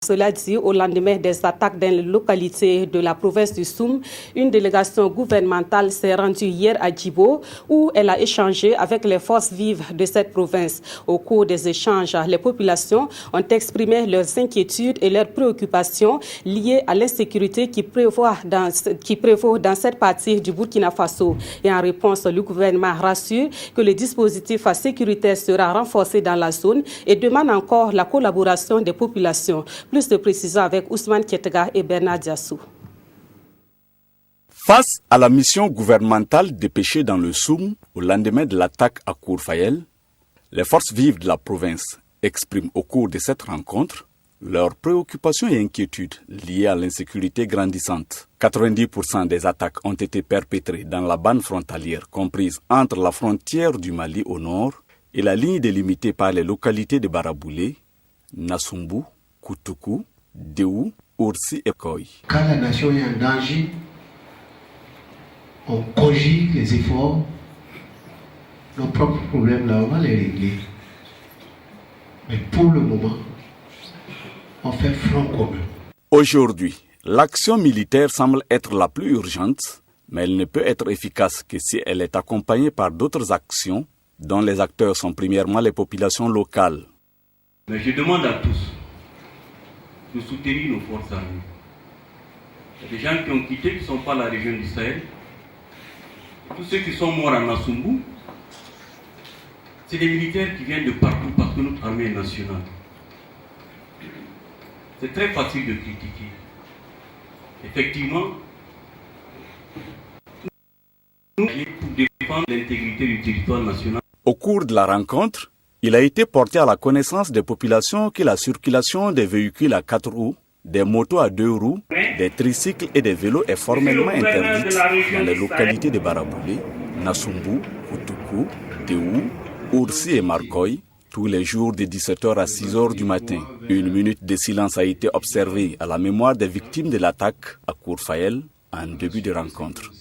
Cela dit, au lendemain des attaques dans les localités de la province du Soum, une délégation gouvernementale s'est rendue hier à Djibo où elle a échangé avec les forces vives de cette province. Au cours des échanges, les populations ont exprimé leurs inquiétudes et leurs préoccupations liées à l'insécurité qui prévaut dans cette partie du Burkina Faso. Et en réponse, le gouvernement rassure que le dispositif sécuritaire sera renforcé dans la zone et demande encore la collaboration des populations. Plus de précisions avec Ousmane Ketega et Bernard Diassou. Face à la mission gouvernementale dépêchée dans le Soum au lendemain de l'attaque à Kourfayel, les forces vives de la province expriment au cours de cette rencontre leurs préoccupations et inquiétudes liées à l'insécurité grandissante. 90% des attaques ont été perpétrées dans la bande frontalière comprise entre la frontière du Mali au nord et la ligne délimitée par les localités de Baraboulé, Nassumbu, Koutoukou, Déou, Oursi et Koy. Quand la nation est en danger, on conjugue les efforts, nos propres problèmes là, on va les régler. Mais pour le moment, on fait front commun. Aujourd'hui, l'action militaire semble être la plus urgente, mais elle ne peut être efficace que si elle est accompagnée par d'autres actions dont les acteurs sont premièrement les populations locales. Mais je demande à tous de soutenir nos forces armées. Il y a des gens qui ont quitté, qui ne sont pas la région du Sahel. Tous ceux qui sont morts à Nassumbu, c'est des militaires qui viennent de partout parce que notre armée est nationale. C'est très facile de critiquer. Effectivement, nous sommes pour défendre l'intégrité du territoire national. Au cours de la rencontre, il a été porté à la connaissance des populations que la circulation des véhicules à 4 roues, des motos à 2 roues, des tricycles et des vélos est formellement interdite dans les localités de Baraboulé, Nassumbu, Koutoukou, Déou, Oursi et Markoy, tous les jours de 17h à 6h du matin. Une minute de silence a été observée à la mémoire des victimes de l'attaque à Kourfayel en début de rencontre.